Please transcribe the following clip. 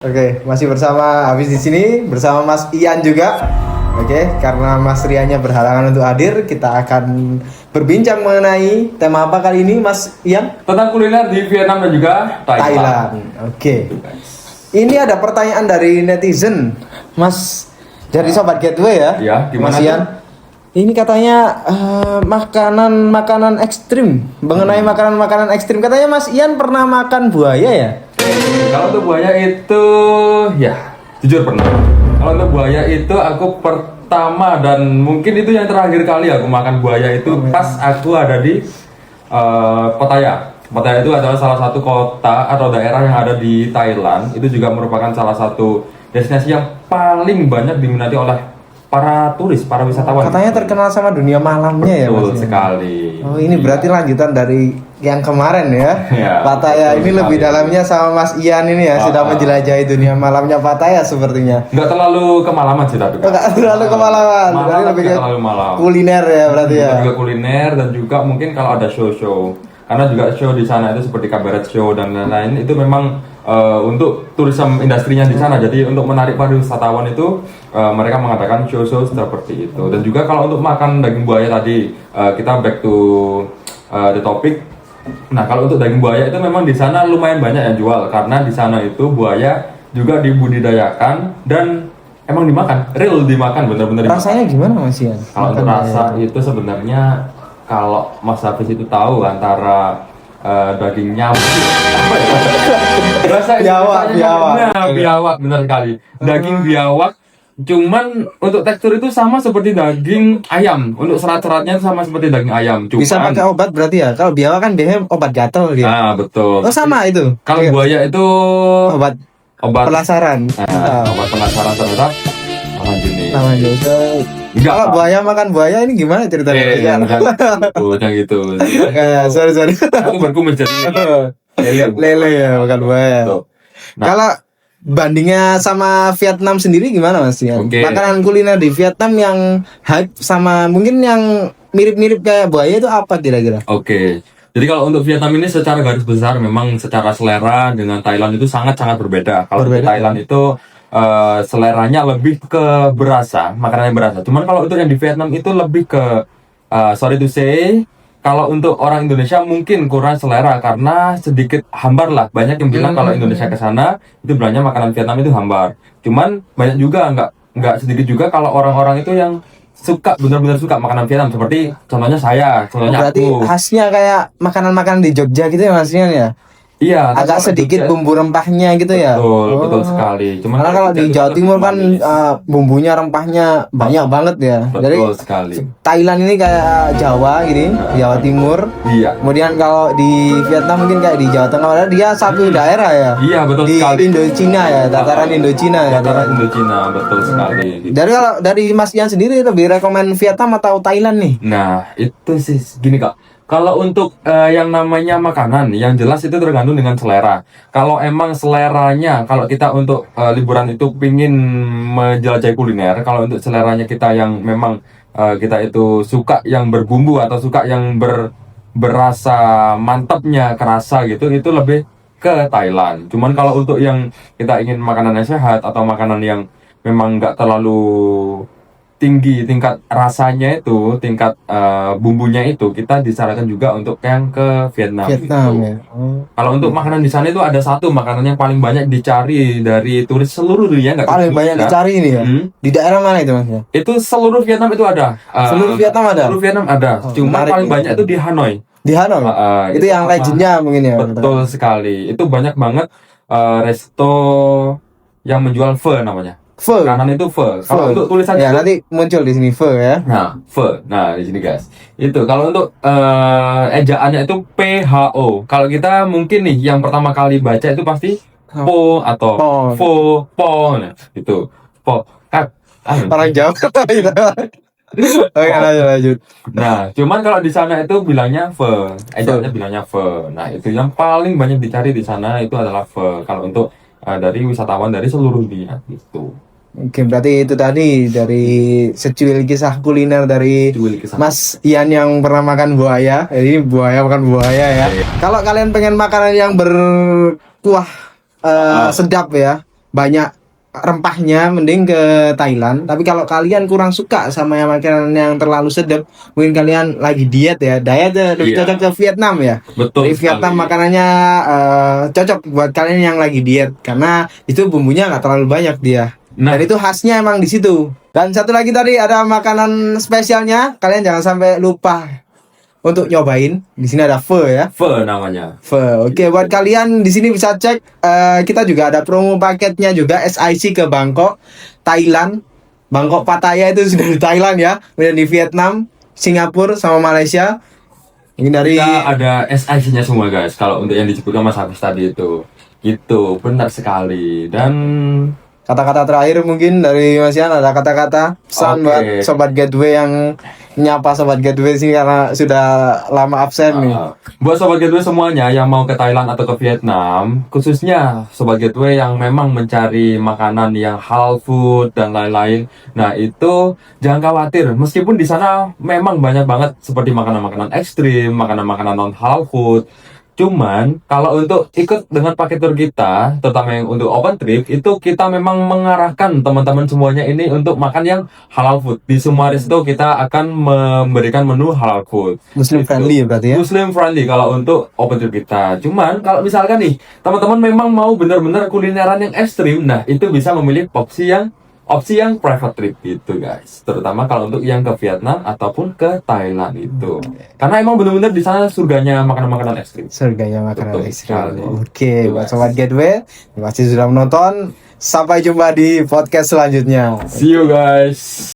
Oke, masih bersama Hafiz di sini bersama Mas Ian juga. Oke, karena Mas Riannya berhalangan untuk hadir, kita akan berbincang mengenai tema apa kali ini, Mas Ian? Tentang kuliner di Vietnam dan juga Thailand. Oke. Ini ada pertanyaan dari netizen, Mas, dari Sobat Gateway ya. Iya, gimana Mas Ian? Ini katanya makanan ekstrim. Mengenai makanan ekstrim, katanya Mas Ian pernah makan buaya ya? Kalau untuk buaya itu, ya jujur pernah. Kalau untuk buaya itu aku pertama dan mungkin itu yang terakhir kali aku makan buaya itu pas aku ada di Pattaya. Pattaya itu adalah salah satu kota atau daerah yang ada di Thailand. Itu juga merupakan salah satu destinasi yang paling banyak diminati oleh para turis, para wisatawan. Katanya terkenal sama dunia malamnya ya, Mas. Betul sekali. Oh, ini berarti lanjutan dari yang kemarin ya. Ya, Pattaya ini betul lebih sekali. dalamnya sama Mas Ian ini ya, sudah menjelajahi dunia malamnya Pattaya sepertinya. Nggak terlalu kemalaman sih tapi. Enggak terlalu kemalaman, Malam berarti tapi lebih nggak ke terlalu malam. kuliner ya berarti ya. Juga kuliner dan juga mungkin kalau ada show-show. Karena juga show di sana itu seperti kabaret show dan lain-lain itu memang untuk tourism industrinya di sana. Jadi untuk menarik para wisatawan itu mereka mengadakan show-show seperti itu. Dan juga kalau untuk makan daging buaya tadi kita back to the topic. Nah, kalau untuk daging buaya itu memang di sana lumayan banyak yang jual karena di sana itu buaya juga dibudidayakan dan emang dimakan, real dimakan, bener-bener dimakan. Rasanya gimana Mas Ian? Kalau untuk rasa itu sebenarnya kalau Mas Hafiz itu tahu antara daging nyamuk apa ya? Rasa Biawak. Nah, biawak benar sekali. Daging biawak cuman untuk tekstur itu sama seperti daging ayam. Untuk serat-seratnya sama seperti daging ayam. Cuman, Bisa pakai obat berarti ya? Kalau biawak kan biasanya obat gatel gitu. Nah, betul. Oh sama itu. Kalau buaya itu Obat obat penasaran. obat penasaran ternyata lawan jenis. Lawan jenis. Enggak. Kalau buaya makan buaya ini gimana ceritanya? Jangan gitu. Sorry. Aku berkumis jadi Lele ya makan buaya. Tuh. Nah. Kalau bandingnya sama Vietnam sendiri gimana Mas Ian? Oke. Makanan kuliner di Vietnam yang hype sama mungkin yang mirip-mirip kayak buaya itu apa kira-kira? Oke. Jadi kalau untuk Vietnam ini secara garis besar memang secara selera dengan Thailand itu sangat-sangat berbeda. Kalau di Thailand itu seleranya lebih ke berasa, makanannya berasa. Cuman kalau untuk yang di Vietnam itu lebih ke sorry to say, kalau untuk orang Indonesia mungkin kurang selera karena sedikit hambar lah. Banyak yang bilang kalau Indonesia ke sana itu bilangnya makanan Vietnam itu hambar. Cuman banyak juga nggak sedikit juga kalau orang-orang itu yang suka benar-benar suka makanan Vietnam seperti contohnya contohnya Berarti aku. khasnya kayak makanan-makanan di Jogja gitu ya Mas Ian ya? Iya, Agak tapi sedikit Jogja- bumbu rempahnya gitu ya? Betul sekali. Cuman Karena kalau di Jogja Jawa itu Timur kan manis. bumbunya rempahnya banyak banget ya. Jadi Betul sekali. Thailand ini kayak Jawa gini, Jawa Timur. Iya. Kemudian kalau di Vietnam mungkin kayak di Jawa Tengah, padahal dia satu daerah ya. Iya, betul Di sekali. Indochina ya, dataran Indochina ya. Dataran Indochina, betul sekali. Gitu. Dari Mas Ian sendiri lebih rekomen Vietnam atau Thailand nih? Nah, itu sih gini Kak. Kalau untuk yang namanya makanan, yang jelas itu tergantung dengan selera. Kalau emang seleranya, kalau kita untuk liburan itu pingin menjelajahi kuliner, kalau untuk seleranya kita yang memang kita itu suka yang berbumbu atau suka yang berasa mantapnya, kerasa gitu, itu lebih ke Thailand. Cuman kalau untuk yang kita ingin makanan yang sehat atau makanan yang memang nggak terlalu tinggi tingkat rasanya itu, tingkat bumbunya itu, kita disarankan juga untuk yang ke Vietnam. Vietnam gitu. ya. Oh. Kalau untuk makanan di sana itu ada satu makanan yang paling banyak dicari dari turis seluruh dunia, nggak Paling cuma banyak kita. dicari ini ya. Di daerah mana itu Mas? Itu seluruh Vietnam itu ada. Seluruh Vietnam ada? Seluruh Vietnam ada. Oh, Cuma menarik paling ini. banyak itu di Hanoi. Di Hanoi. Itu yang apa? legendnya mungkin ya. Betul sekali. Itu banyak banget resto yang menjual pho namanya. Pho. Kanan itu pho. Kalau untuk tulisan ya itu, nanti muncul di sini pho ya. nah, pho. Nah, di sini guys. Itu kalau untuk ejaannya itu PHO. Kalau kita mungkin nih yang pertama kali baca itu pasti po atau Po. po. Nah, itu po. Orang Jawa gitu. Oke, lanjut. Nah, cuman kalau di sana itu bilangnya pho. Ejaannya bilangnya pho. Nah, itu yang paling banyak dicari di sana itu adalah pho. Kalau untuk dari wisatawan dari seluruh dunia gitu. Oke, berarti itu tadi dari secuil kisah kuliner dari Cuil kisah. Mas Ian yang pernah makan buaya. Ini buaya makan buaya ya. Kalau kalian pengen makanan yang berkuah sedap ya, banyak rempahnya mending ke Thailand. Tapi kalau kalian kurang suka sama yang makanan yang terlalu sedap, mungkin kalian lagi diet ya, lebih Iya. cocok ke Vietnam ya. Betul Di Vietnam sekali. makanannya cocok buat kalian yang lagi diet karena itu bumbunya nggak terlalu banyak dia. Nah. Dan itu khasnya emang di situ. Dan satu lagi tadi ada makanan spesialnya, kalian jangan sampai lupa untuk nyobain. Di sini ada pho ya. Pho namanya. Pho. Oke, buat kalian di sini bisa cek kita juga ada promo paketnya juga SIC ke Bangkok, Thailand. Bangkok Pattaya itu sudah di Thailand ya. Kemudian di Vietnam, Singapura sama Malaysia. Ini dari Kita ada SIC-nya semua guys. Kalau untuk yang disebutkan Mas Hafiz tadi itu, gitu benar sekali. Dan kata-kata terakhir mungkin dari Mas Yan, ada kata-kata pesan Oke. buat Sobat Gateway yang nyapa Sobat Gateway sih karena sudah lama absen nih. buat Sobat Gateway semuanya yang mau ke Thailand atau ke Vietnam, khususnya Sobat Gateway yang memang mencari makanan yang halal food dan lain-lain. Nah itu jangan khawatir, meskipun di sana memang banyak banget seperti makanan-makanan ekstrim, makanan-makanan non halal food. Cuman kalau untuk ikut dengan paket tour kita, terutama yang untuk open trip, itu kita memang mengarahkan teman-teman semuanya ini untuk makan yang halal food. Di semua resto kita akan memberikan menu halal food. Muslim Itu. friendly ya berarti ya. Muslim friendly kalau untuk open trip kita. Cuman kalau misalkan nih teman-teman memang mau benar-benar kulineran yang ekstrim, nah itu bisa memilih opsi yang private trip itu guys. Terutama kalau untuk yang ke Vietnam ataupun ke Thailand itu. Karena emang benar-benar di sana surganya makanan-makanan ekstrim. Surganya makanan Betul ekstrim. sekali. Oke, Itu, buat guys. Sobat Gateway, terima kasih sudah menonton. Sampai jumpa di podcast selanjutnya. See you guys.